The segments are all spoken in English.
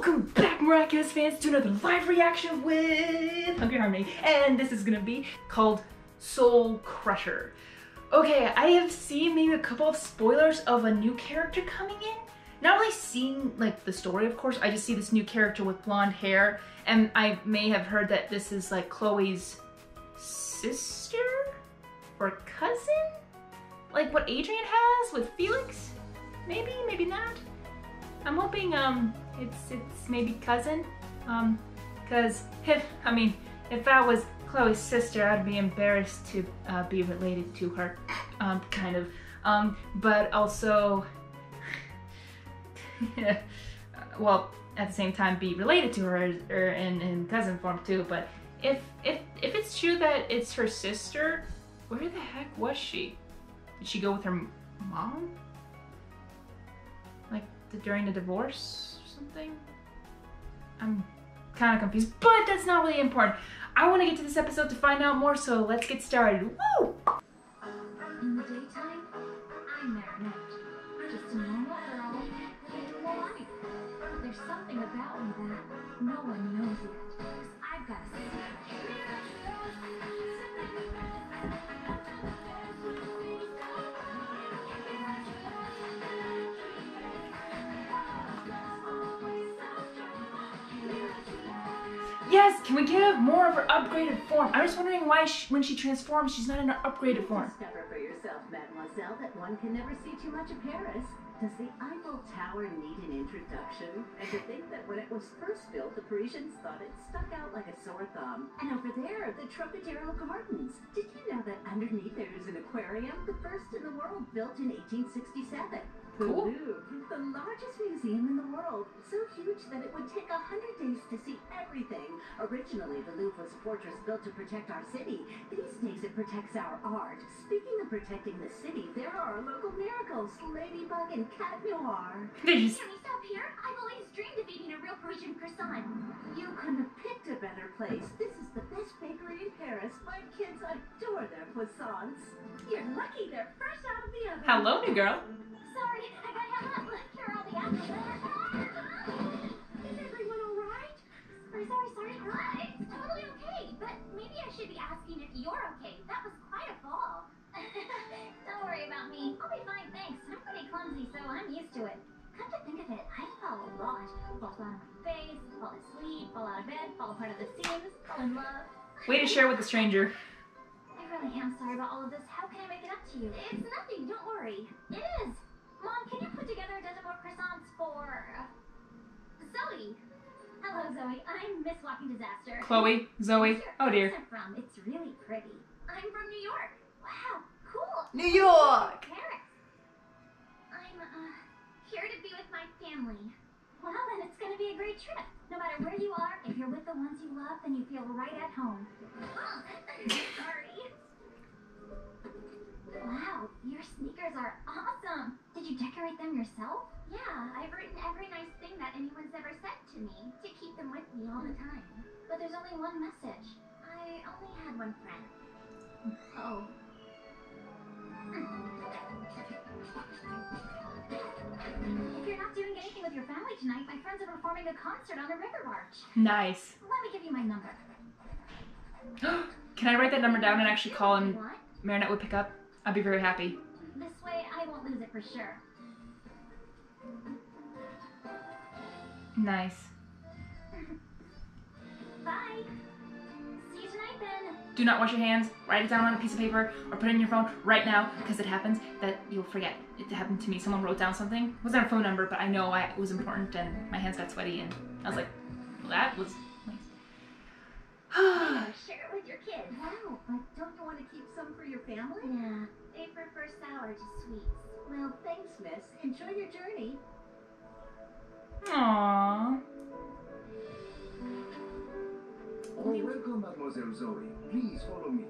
Welcome back, Miraculous fans, to another live reaction with Hungary, and this is gonna be called Soul Crusher. Okay, I have seen maybe a couple of spoilers of a new character coming in. Not really seeing like the story, of course. I just see this new character with blonde hair, and I may have heard that this is like Chloe's sister or cousin, like what Adrian has with Felix. Maybe, maybe not. I'm hoping it's maybe cousin, cause if I was Chloe's sister, I'd be embarrassed to be related to her, kind of, but also, well, at the same time be related to her or in cousin form too. But if it's true that it's her sister, where the heck was she? Did she go with her mom? Like during the divorce or something? I'm kind of confused, but that's not really important. I want to get to this episode to find out more, so let's get started. Woo! In the daytime, I'm Miraculous, just a normal girl living a life. There's something about me that no one knows yet, 'cause I've got a secret. Yes, can we get more of her upgraded form? I was wondering why when she transforms, she's not in her upgraded form. Discover for yourself, mademoiselle, that one can never see too much of Paris. Does the Eiffel Tower need an introduction? And to think that when it was first built, the Parisians thought it stuck out like a sore thumb. And over there, the Trocadero Gardens. Did you know that underneath there is an aquarium? The first in the world, built in 1867. The Cool. Louvre, the largest museum in the world. So huge that it would take 100 days to see everything. Originally, the Louvre was a fortress built to protect our city. These days, it protects our art. Speaking of protecting the city, there are our local miracles, Ladybug and Cat Noir. They just... Can we stop here? I've always dreamed of eating a real Parisian croissant. You couldn't have picked a better place. This is the best bakery in Paris. My kids adore their croissants. You're lucky they're fresh out of the oven. Hello, new girl. Sorry, I got hung up. Here are all the apples. Is everyone alright? Sorry. It's totally okay, but maybe I should be asking if you're okay. That was quite a fall. Don't worry about me. I'll be fine, thanks. I'm pretty clumsy, so I'm used to it. Come to think of it, I fall a lot. Fall flat on my face, fall asleep, fall out of bed, fall apart at the seams, fall in love. Way to share with a stranger. I really am sorry about all of this. How can I make it up to you? It's nothing, don't worry. It is. Mom, can you put together a dozen more croissants for Zoe? Hello, Zoe. I'm Miss Walking Disaster. Chloe, Zoe. Where's your Oh dear. accent from? It's really pretty. I'm from New York. Wow, cool. New York. Paris. I'm here to be with my family. Well, then it's gonna be a great trip. No matter where you are, if you're with the ones you love, then you feel right at home. Sorry. Wow, your sneakers are awesome. Did you decorate them yourself? Yeah, I've written every nice thing that anyone's ever said to me to keep them with me all the time. But there's only one message. I only had one friend. Oh. If you're not doing anything with your family tonight, my friends are performing a concert on the river arch. Nice. Let me give you my number. Can I write that number down and actually call If you and want. Marinette would pick up? I'd be very happy. This way, I won't lose it for sure. Nice. Bye. See you tonight then. Do not wash your hands. Write it down on a piece of paper or put it in your phone right now, because it happens that you'll forget. It happened to me. Someone wrote down something. It wasn't a phone number, but I know it was important, and my hands got sweaty, and I was like, well, that was nice. Share it with your kids. Wow, but don't you want to keep some for your family? Yeah, they prefer sour to sweets. Well, thanks, miss. Enjoy your journey. Aww. Oh, welcome, Mademoiselle Zoe. Please follow me.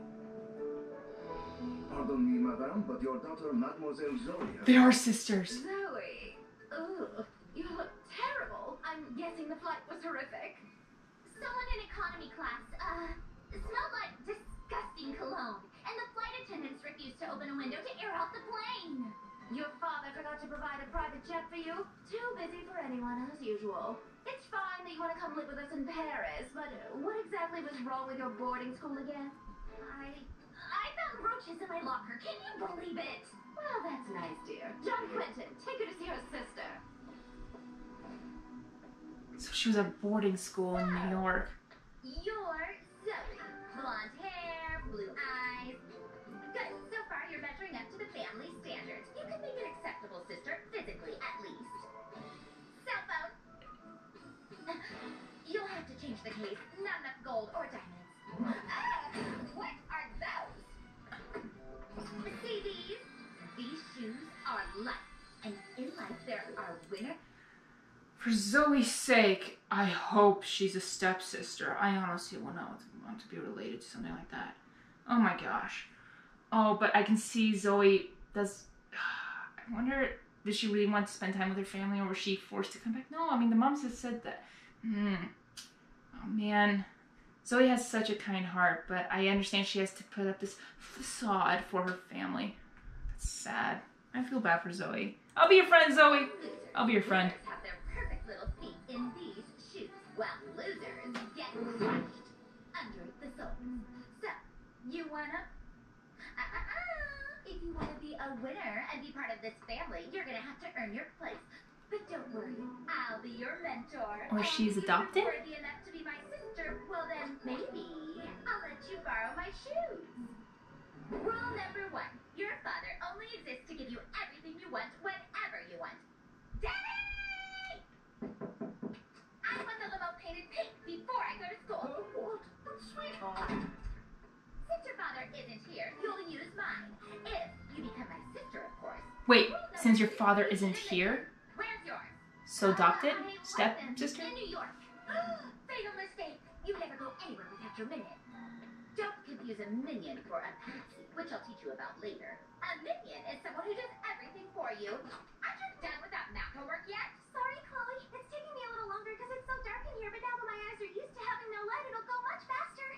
Pardon me, madame, but your daughter, Mademoiselle Zoe... They are sisters. Zoe. Ugh, you look terrible. I'm guessing the flight was horrific. Someone in economy class, smelled like disgusting cologne, and the flight attendants refused to open a window to air out the plane. Your father forgot to provide a private jet for you. Too busy for anyone as usual. It's fine that you want to come live with us in Paris, but what exactly was wrong with your boarding school again? I found roaches in my locker. Can you believe it? Well, that's nice, dear. John Quentin, take her to see her sister. So she was at boarding school in New York. You're Zoe. Blonde hair, blue eyes. Good. So far, you're measuring up to the family standards. You can make an acceptable sister, physically at least. Cell phone. You'll have to change the case. Not enough gold or diamonds. What are those? See these? These shoes are life. And in life, there are winners. For Zoe's sake, I hope she's a stepsister. I honestly want to be related to something like that. Oh my gosh. Oh, but I can see Zoe does... I wonder, does she really want to spend time with her family, or was she forced to come back? No, I mean, the moms have said that. Oh man. Zoe has such a kind heart, but I understand she has to put up this facade for her family. That's sad. I feel bad for Zoe. I'll be your friend, Zoe. I'll be your friend. Have their perfect little feet in these shoes, while losers get crushed under the soles. So, you wanna? If you wanna be a winner and be part of this family, you're gonna have to earn your place. But don't worry, I'll be your mentor. Or she's adopted? If you're worthy enough to be my sister, well then maybe I'll let you borrow my shoes. Rule number 1: your father only exists to give you everything you want whenever you want. Daddy! I want the limo painted pink before I go to school. What? Sweetheart. Since your father isn't here, you'll use mine. If you become my sister, of course. Wait, since your father isn't here, Where's yours? so adopted? I wasn't Step-sister? in New York. Fatal mistake. You never go anywhere without your minion. Don't confuse a minion for a patsy, which I'll teach you about later. A minion is someone who does everything for you. Aren't you done with that macro work yet? Sorry, Chloe. It's taking me a little longer because it's so dark in here, but now that my eyes are used to having no light, it'll go much faster.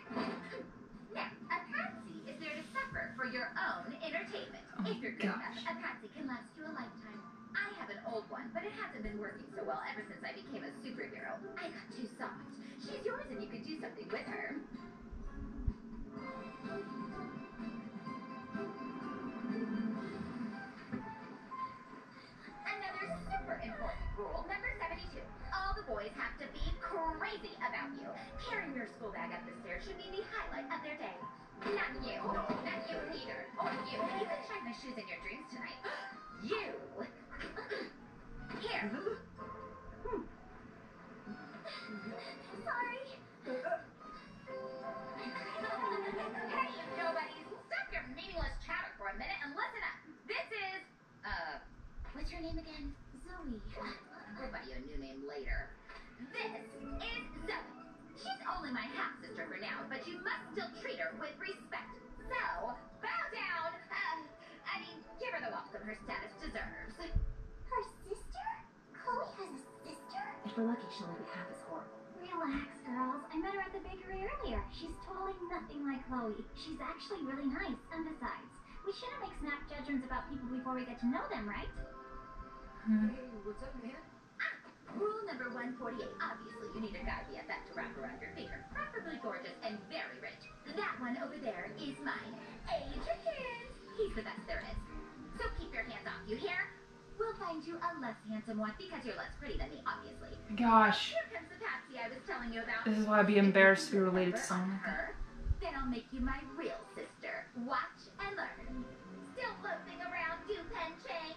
Now, a patsy is there to suffer for your own entertainment. Oh If you're good gosh. enough, a patsy can last you a lifetime. I have an old one, but it hasn't been working so well ever since I became a superhero. I got too soft. She's yours and you could do something with her. Another super important rule, number 72. All the boys have to be crazy about you. Carrying your school bag up the stairs should be the highlight of their day. Not you. Not you either. Or you. You can shine my shoes in your dreams tonight. You. Here. Sorry. Hey, nobodies. Stop your meaningless chatter for a minute and listen up. This is, what's your name again? Zoe. We'll buy you a new name later. This is Zoe. She's only my half-sister for now, but you must still treat her with respect. So, bow down. Give her the welcome her status deserves. Her sister? Chloe has a sister? If we're lucky, she'll be half as horrible. Relax, girls. I met her at the bakery earlier. She's totally nothing like Chloe. She's actually really nice. And besides, we shouldn't make snap judgments about people before we get to know them, right? Hey, what's up, man? Rule number 148. Obviously, you need a guy BFF to wrap around your finger. Preferably gorgeous and very rich. That one over there is mine. Adrian. He's the best there is. So keep your hands off, you hear? We'll find you a less handsome one because you're less pretty than me, obviously. Gosh. Here comes the patsy I was telling you about. This is why I'd be embarrassed to be related to someone like that. Her, then I'll make you my real sister. Watch and learn. Still floating around Dupen Chang.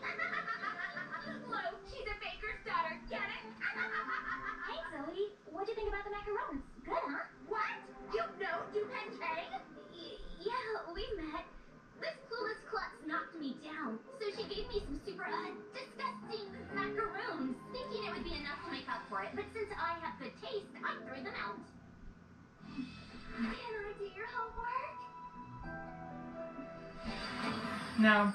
Lo, she's a baker's daughter. Get it? Hey, Zoe. What'd you think about the macarons? Good, huh? What? You know Dupen Chang? Yeah, we met. This clueless klutz knocked me down, so she gave me some super, disgusting macaroons, thinking it would be enough to make up for it. But since I have good taste, I threw them out. Can I do your homework? No.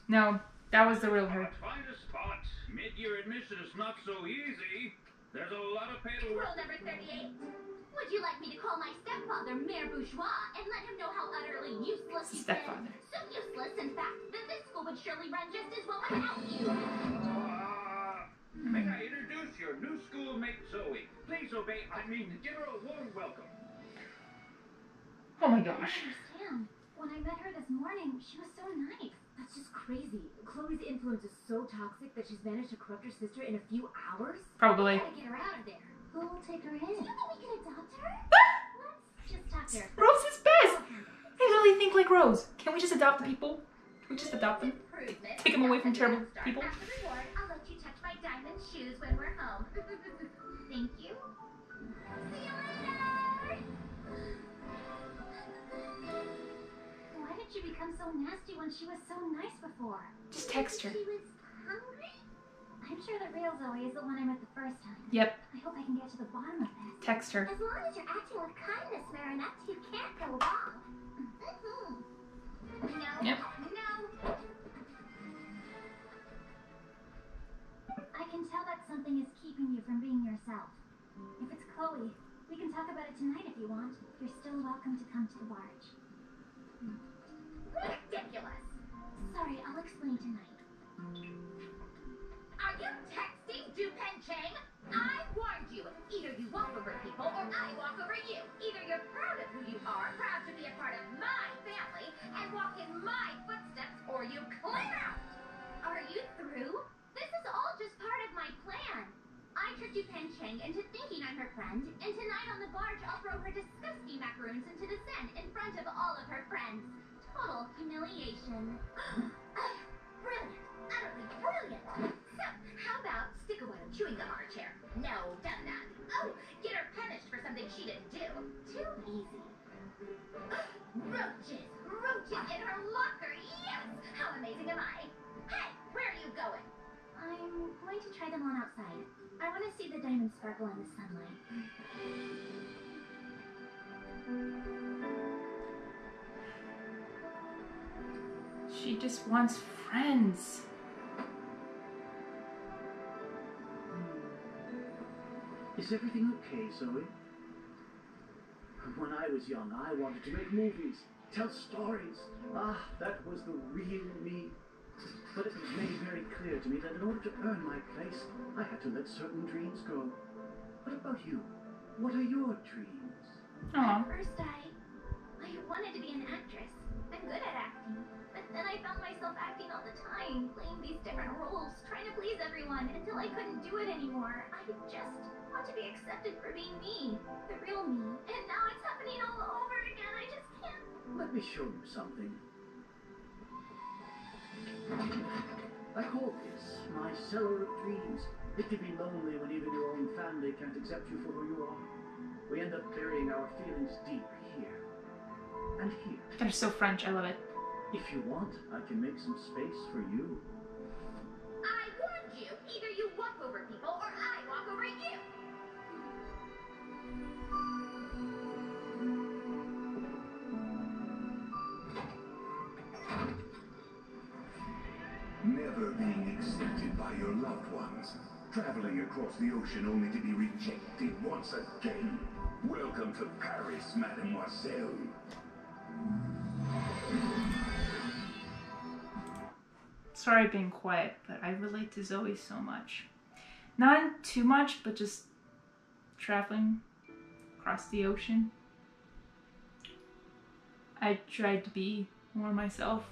No. That was the real her. Find a spot. Mid-year admission is not so easy. There's a lot of paperwork. Rule number 38. Would you like me to call my stepfather Mayor Bourgeois and let him know how utterly useless he's been? Stepfather. So useless, in fact, that this school would would surely run just as well without you. May I introduce your new schoolmate Zoe? Please obey. I mean, give her a warm welcome. Oh my I gosh. don't understand. When I met her this morning, she was so nice. That's just crazy. Chloe's influence is so toxic that she's managed to corrupt her sister in a few hours? Probably. Gotta get her out of there. Who will take her Do you in? think we can adopt her? Let's just talk to her. Rose is best! I really think like Rose. Can we just adopt the people? Can we just adopt them? Improvement. Take them away from terrible Start. people? As a reward, I'll let you touch my diamond shoes when we're home. Thank you. See you later! Why did she become so nasty when she was so nice before? Just text her. She was hungry? I'm sure the real Zoe is the one I met the first time. Yep, I hope I can get to the bottom of this. text her. As long as you're acting with kindness, Marinette, you can't go wrong. No. Yep. No. I can tell that something is keeping you from being yourself. If it's Chloe, we can talk about it tonight if you want. You're still welcome to come to the barge. Ridiculous. Sorry, I'll explain tonight. Are you texting Dupen Chang? I warned you. Either you walk over people or I walk over you. Either you're proud of who you are, proud to be a part of my family, and walk in my footsteps, or you clear out. Are you through? This is all just part of my plan. I tricked Dupen Chang into thinking I'm her friend, and tonight on the barge I'll throw her disgusting macaroons into the Seine in front of all of her friends. Total humiliation. Brilliant. Utterly brilliant. So, how about stick a while chewing gum on her chair? No, done that. Oh, get her punished for something she didn't do. Too easy. Roaches. Roaches in her locker. Yes! How amazing am I? Hey, where are you going? I'm going to try them on outside. I want to see the diamonds sparkle in the sunlight. She just wants friends. Is everything okay, Zoe? When I was young, I wanted to make movies, tell stories. Ah, that was the real me. But it was made very clear to me that in order to earn my place, I had to let certain dreams go. What about you? What are your dreams? Aw. At first, I wanted to be an actress. I'm good at acting. But then I found myself acting all the time, playing these different roles, trying to please everyone, until I couldn't do it anymore. I just want to be accepted for being me, the real me. And now it's happening all over again. I just can't. Let me show you something. I call this my cellar of dreams. It can be lonely when even your own family can't accept you for who you are. We end up burying our feelings deep here and here. That is so French, I love it. If you want, I can make some space for you. I warned you. Either you walk over people or I walk over you. Never being accepted by your loved ones. Traveling across the ocean only to be rejected once again. Welcome to Paris, mademoiselle. Sorry being quiet, but I relate to Zoe so much. Not too much, but just traveling across the ocean. I tried to be more myself.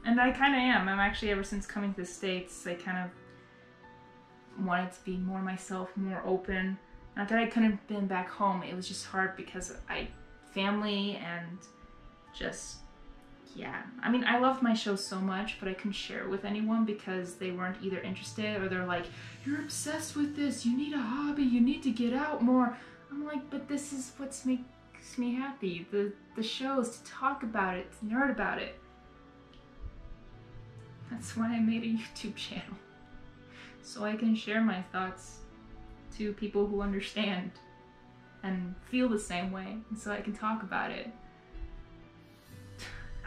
And I kind of am. I'm actually, ever since coming to the States, I kind of wanted to be more myself, more open. Not that I couldn't have been back home. It was just hard because family and just, yeah. I mean, I loved my show so much, but I couldn't share it with anyone because they weren't either interested or they're like, you're obsessed with this. You need a hobby. You need to get out more. I'm like, but this is what makes me happy. The show is to talk about it, to nerd about it. That's why I made a YouTube channel. So I can share my thoughts to people who understand and feel the same way, and so I can talk about it.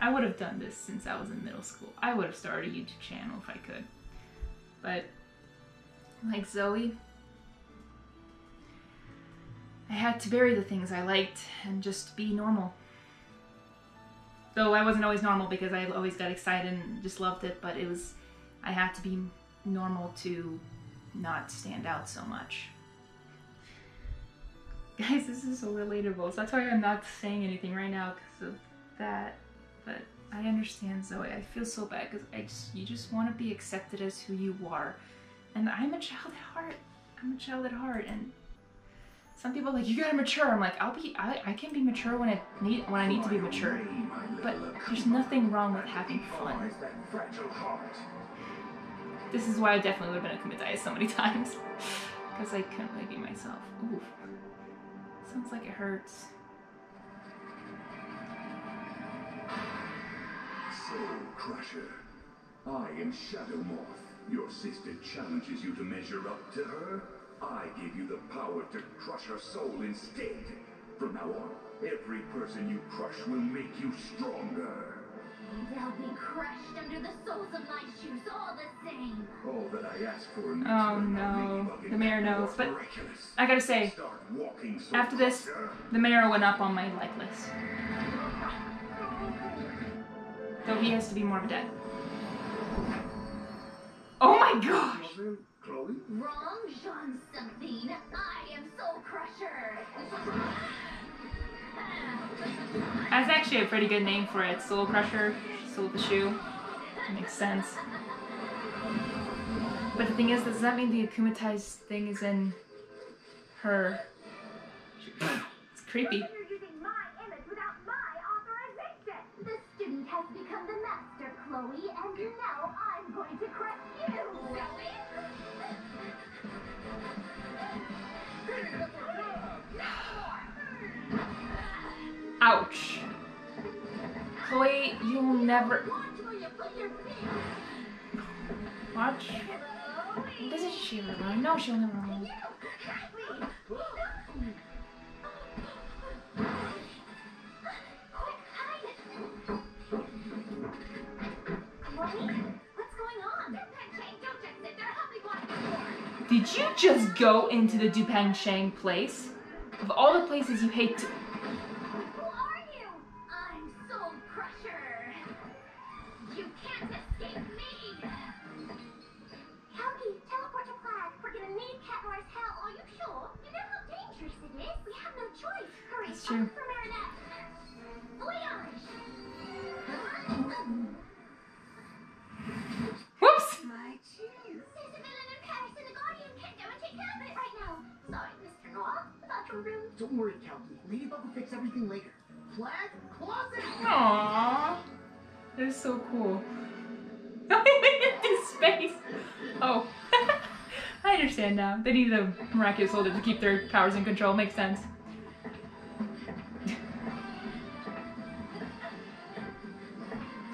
I would have done this since I was in middle school. I would have started a YouTube channel if I could. But, like Zoe, I had to bury the things I liked and just be normal. Though I wasn't always normal because I always got excited and just loved it, but I had to be normal to not stand out so much. Guys, this is so relatable, so that's why I'm not saying anything right now because of that, but I understand Zoe. I feel so bad because you just want to be accepted as who you are, and I'm a child at heart. I'm a child at heart, and some people are like, you gotta mature. I'm like, I can be mature when I need to be mature, but there's nothing wrong with having fun. This is why I definitely would have been acclimatized so many times, because I couldn't really be myself. Ooh, sounds like it hurts. Soul Crusher, I am Shadow Moth. Your sister challenges you to measure up to her. I give you the power to crush her soul instead. From now on, every person you crush will make you stronger. They'll be crushed under the soles of my shoes all the same. All that I ask for in Oh no, the mayor knows. But I gotta say, after this, the mayor went up on my like list. Though he has to be more of a dad. Oh my gosh! Chloe? Wrong, Jean something. I am Soul Crusher. That's actually a pretty good name for it. Soul Crusher. Soul the shoe. Makes sense. But the thing is, does that mean the akumatized thing is in her? It's creepy. You're using my image without my authorization. The student has become the master, Chloe, and now I'm going to crush you. Ouch. Chloe, you'll never... Watch. Doesn't she run? No, she'll never run. Did you just go into the Dupang Shang place? Of all the places you hate to... Who are you? I'm Soul Crusher. You can't escape me. Helgi, teleport to Plague. We're gonna need Catnoir's hell. Are you sure? You know how dangerous it is. We have no choice. Hurry, It's true. for Marinette. Voyage! Whoops! My cheese. There's a villain in Paris and the Guardian can't go and take care of it right now. Sorry, Mr. Noir. About your room. Don't worry, Calky. Ladybug will fix everything later. Flag closet! Aww. That is so cool. This space. Oh. I understand now. They need a miraculous holder to keep their powers in control. Makes sense.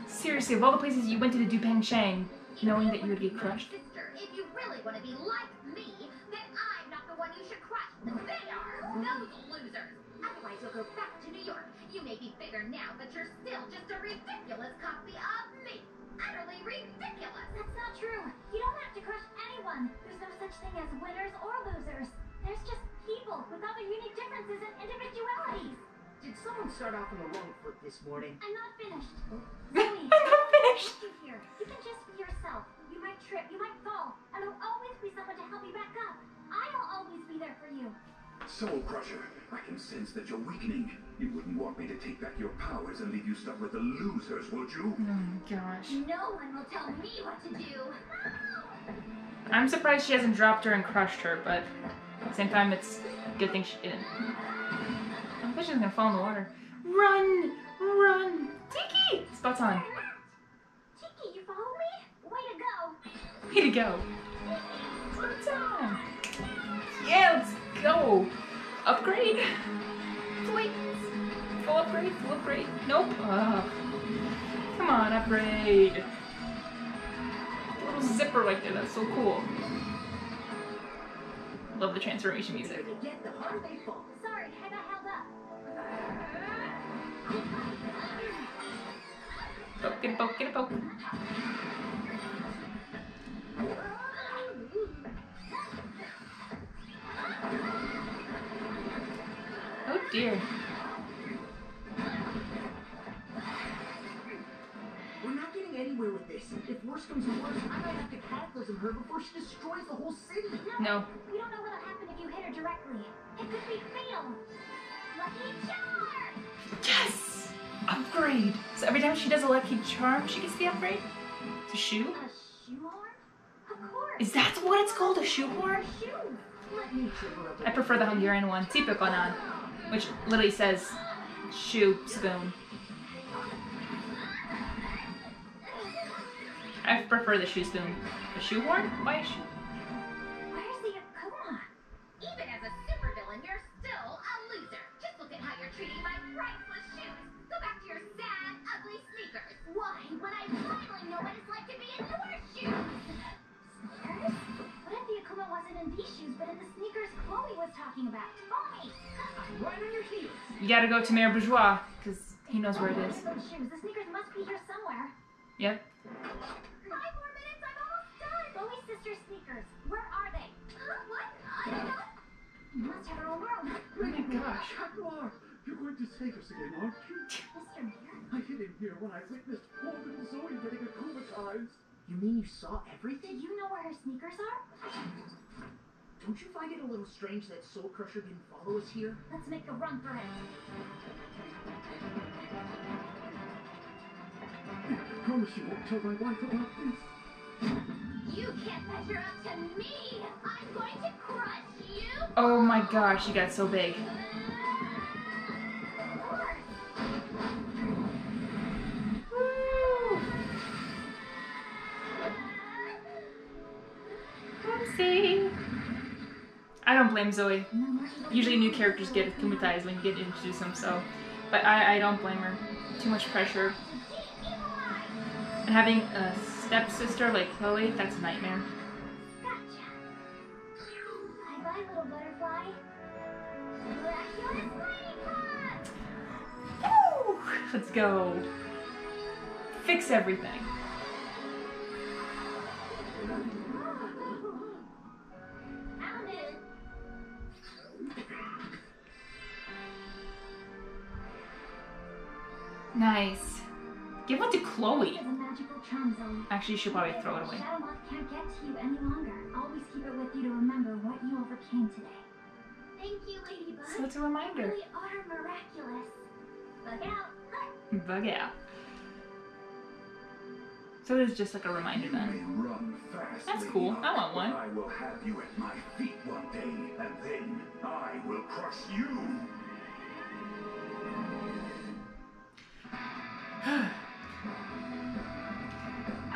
Seriously, of all the places you went to the Dupang Shang, knowing that you would get crushed. Sister, if you really want to be like me, then I'm not the one you should crush. They are. Those losers. Otherwise, you'll go back to New York. You may be bigger now, but you're still just a ridiculous copy of me. Utterly ridiculous. That's not true. You don't have to crush anyone. There's no such thing as winners or losers. There's just people with other unique differences and individualities. Did someone start off on the wrong foot this morning? I'm not finished. I'm not finished. You here. You can just be yourself. You might trip, you might fall, and there'll always be someone to help you back up. I'll always be there for you. Soul Crusher, I can sense that you're weakening. You wouldn't want me to take back your powers and leave you stuck with the losers, would you? Oh my gosh. No one will tell me what to do. I'm surprised she hasn't dropped her and crushed her, but at the same time, it's a good thing she didn't. I bet she's gonna fall in the water. Run! Run! Tiki! Spot's on. Tiki, you follow me? Way to go. Way to go. Spot's on. Yeah, let's go. Upgrade? Wait. Full upgrade? Full upgrade? Nope. Come on, upgrade. A little zipper like that. That's so cool. Love the transformation music. They get, the harder they fall. Sorry, I got held up. Poke, get a poke, get a poke. Oh dear. We're not getting anywhere with this. If worse comes to worse, I might have to cataclysm her before she destroys the whole city. No. We don't know what'll happen if you hit her directly. It could be fatal. Lucky charm! Yes! Upgrade! So every time she does a lucky charm, she gets the upgrade? It's a shoe? A shoehorn? Of course. Is that what it's called? A shoehorn? Shoes. Let me trip her up. I prefer the Hungarian one, Tipikonan, which literally says shoe spoon. I prefer the shoe spoon. The shoehorn? Why a shoe? Where's the Akuma? Even as a supervillain, you're still a loser. Just look at how you're treating my priceless shoes. Go back to your sad, ugly sneakers. Why? When I finally know what it's like to be in your shoes. Sneakers? What if the Akuma wasn't in these shoes, but in the sneakers Chloe was talking about? Follow me. Right on your heels. You gotta go to Mayor Bourgeois, because he knows where it is. Those shoes. The sneakers must be here somewhere. Yep. 5 more minutes. I'm almost done. Chloe's sister's sneakers. Where are they? What? I don't know. You must have her own room. Oh my gosh. Jaguar, you're going to save us again, aren't you? Mr. Mayor? I hid in here when I witnessed poor little Zoe getting akumatized. You mean you saw Do everything? you know where her sneakers are? Don't you find it a little strange that Soul Crusher didn't follow us here? Let's make a run for it. I promise you won't tell my wife about this. You can't measure up to me. I'm going to crush you. Oh my gosh, you got so big. Woo! Oopsie. I don't blame Zoe. Usually new characters get akumatized when you get introduced them, so. But I don't blame her. Too much pressure. And having a stepsister like Chloe, that's a nightmare. Gotcha. Bye-bye, little butterfly. Miraculous flying club! Woo! Let's go. Fix everything. Found it. Nice. Give one to Chloe. It's a magical charm, Zoe. Actually, you should probably throw it away. Shadow Moth can't get to you any longer. Always keep it with you to remember what you overcame today. Thank you, Ladybug. So it's a You reminder. really are miraculous. Bug out. Bug out. So it's just like a reminder You may then. run fast, That's Lady cool. Luck, I want one. but I will have you at my feet one day, and then I will crush you.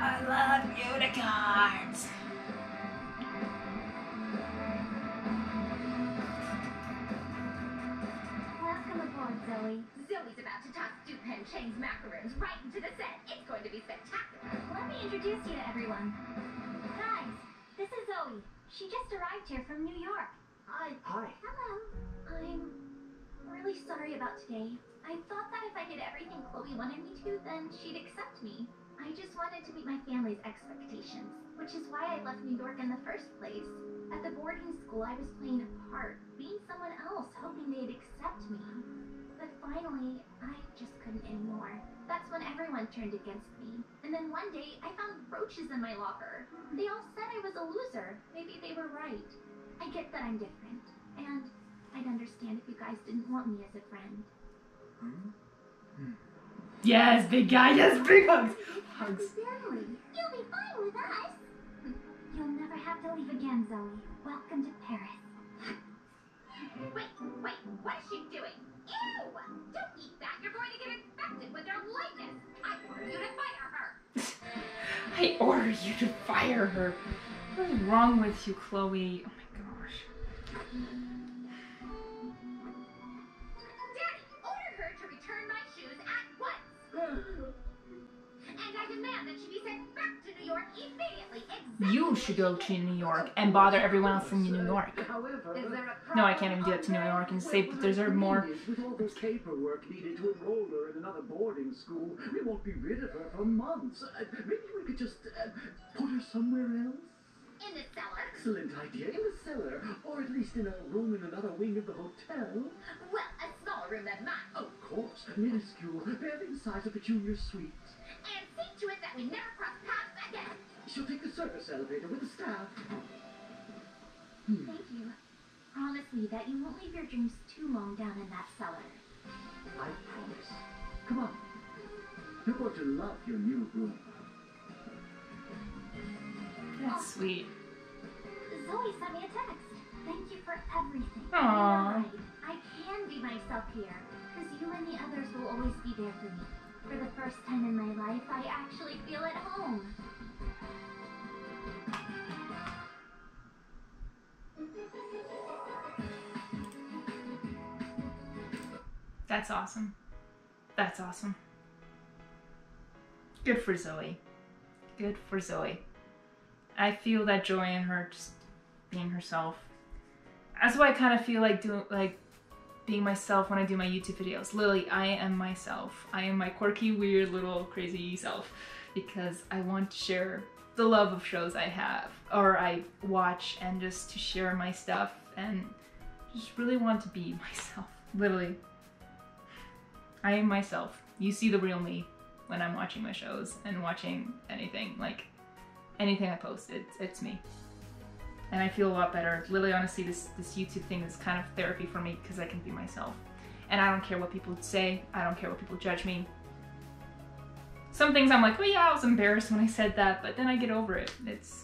I love unicorns. Welcome aboard, Zoe. Zoe's about to toss Stupend Chang's macaroons right into the set. It's going to be spectacular. Let me introduce you to everyone. Guys, this is Zoe. She just arrived here from New York. Hi. Hello. I'm really sorry about today. I thought that if I did everything Chloe wanted me to, then she'd accept me. I just wanted to meet my family's expectations, which is why I left New York in the first place. At the boarding school, I was playing a part, being someone else, hoping they'd accept me. But finally, I just couldn't anymore. That's when everyone turned against me. And then one day, I found roaches in my locker. They all said I was a loser. Maybe they were right. I get that I'm different. And I'd understand if you guys didn't want me as a friend. Yes, big guy. Yes, big hugs. Hugs. Family. You'll be fine with us. You'll never have to leave again, Zoe. Welcome to Paris. Wait, what is she doing? Ew! Don't eat that. You're going to get infected with her lightness. I order you to fire her. I order you to fire her. What is wrong with you, Chloe? Oh my gosh. Daddy, order her to return my shoes at once. And I demand that she be sent back to New York immediately. Exactly. You should go to New York and bother everyone else in New York. However, Is there a No, I can't even do that to New York and say that deserve more. With all this paperwork needed to enroll her in another boarding school, we won't be rid of her for months. Maybe we could just put her somewhere else? In the cellar. Excellent idea. In the cellar, or at least in a room in another wing of the hotel. Well, a smaller room than mine. Of course, minuscule, barely the size of a junior suite. And see to it that we never cross paths again. She'll take the surface elevator with the staff. Thank you. Promise me that you won't leave your dreams too long down in that cellar. I promise. Come on. You're going to love your new room. That's sweet. Zoe sent me a text. Thank you for everything. Aww. You're right. I can be myself here, because you and the others will always be there for me. For the first time in my life, I actually feel at home. That's awesome. That's awesome. Good for Zoe. Good for Zoe. I feel that joy in her just being herself. That's why I kind of feel like being myself when I do my YouTube videos. Literally, I am myself. I am my quirky, weird, little crazy self because I want to share the love of shows I have or I watch and just to share my stuff and just really want to be myself. Literally. I am myself. You see the real me when I'm watching my shows and watching anything. Like, anything I post, it's me. And I feel a lot better. Literally, honestly, this YouTube thing is kind of therapy for me because I can be myself. And I don't care what people say. I don't care what people judge me. Some things I'm like, well, yeah, I was embarrassed when I said that, but then I get over it. It's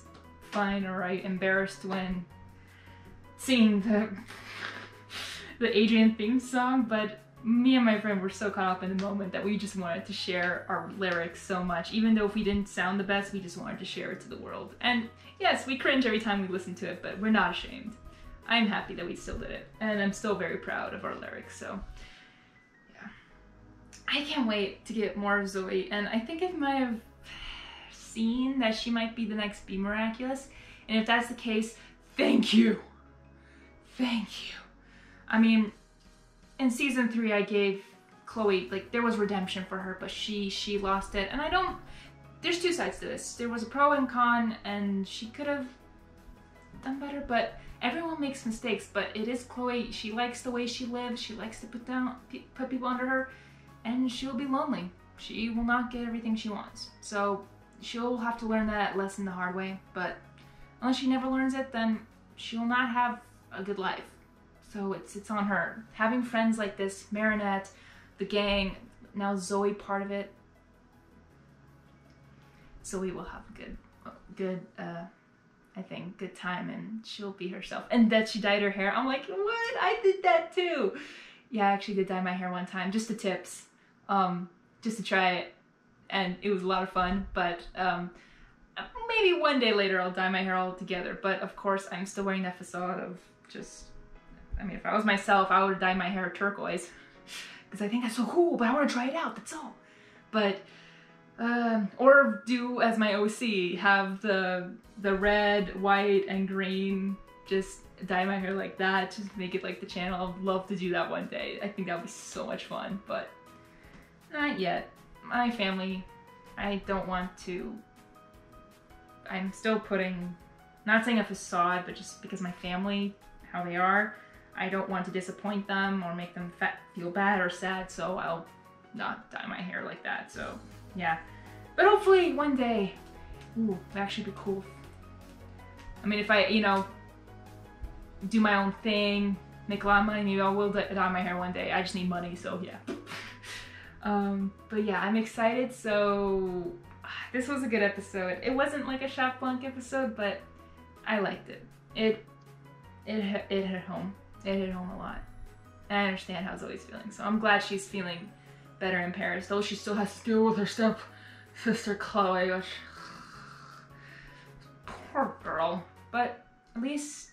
fine, or I'm embarrassed when singing the Adrian theme song, but me and my friend were so caught up in the moment that we just wanted to share our lyrics so much. Even though if we didn't sound the best, we just wanted to share it to the world. And yes, we cringe every time we listen to it, but we're not ashamed. I'm happy that we still did it. And I'm still very proud of our lyrics, so yeah. I can't wait to get more of Zoe, and I think I might have seen that she might be the next Be Miraculous. And if that's the case, thank you. Thank you. I mean, in season 3, I gave Chloe, like, there was redemption for her, but she lost it. And I don't, there's two sides to this. There was a pro and con, and she could have done better, but everyone makes mistakes. But it is Chloe. She likes the way she lives. She likes to put people under her, and she'll be lonely. She will not get everything she wants. So she'll have to learn that lesson the hard way. But unless she never learns it, then she'll not have a good life. So it's on her. Having friends like this, Marinette, the gang, now Zoe part of it. Zoe will have a good I think, good time, and she'll be herself. And that she dyed her hair, I'm like, what? I did that too. Yeah, I actually did dye my hair one time, just the tips, just to try it, and it was a lot of fun. But maybe one day later I'll dye my hair all together. But of course, I'm still wearing that facade of just. I mean, if I was myself, I would dye my hair turquoise because I think that's so cool, but I want to try it out, that's all. But, or do as my OC, have the red, white, and green, just dye my hair like that, just make it like the channel. I'd love to do that one day. I think that would be so much fun, but not yet. My family, I don't want to, I'm still putting, not saying a facade, but just because my family, how they are, I don't want to disappoint them or make them feel bad or sad, so I'll not dye my hair like that, so yeah. But hopefully one day, ooh, that'd actually be cool. I mean, if I, you know, do my own thing, make a lot of money, maybe I will dye my hair one day. I just need money, so yeah. But yeah, I'm excited, so this was a good episode. It wasn't like a shock blank episode, but I liked it. It hit home. It hit home a lot. And I understand how Zoe's feeling, so I'm glad she's feeling better in Paris, though she still has to deal with her step-sister Chloe. Gosh. Poor girl. But at least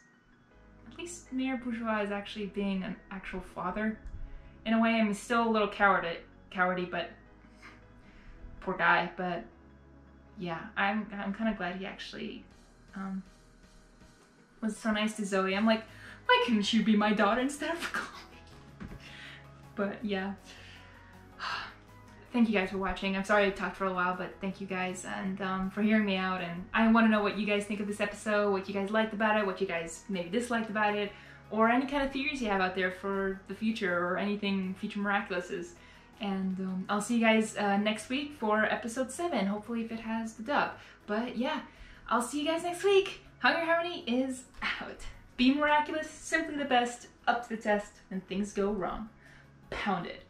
Mayor Bourgeois is actually being an actual father. In a way, I mean, still a little cowardy, but poor guy. But yeah, I'm kind of glad he actually was so nice to Zoe. I'm like, why couldn't you be my daughter instead of Chloe? But yeah. Thank you guys for watching. I'm sorry I talked for a while, but thank you guys and for hearing me out. And I want to know what you guys think of this episode, what you guys liked about it, what you guys maybe disliked about it, or any kind of theories you have out there for the future or anything future Miraculous is. And I'll see you guys next week for episode 7, hopefully if it has the dub. But yeah, I'll see you guys next week. Hungry Harmony is out. Be miraculous, simply the best, up to the test, and things go wrong. Pound it.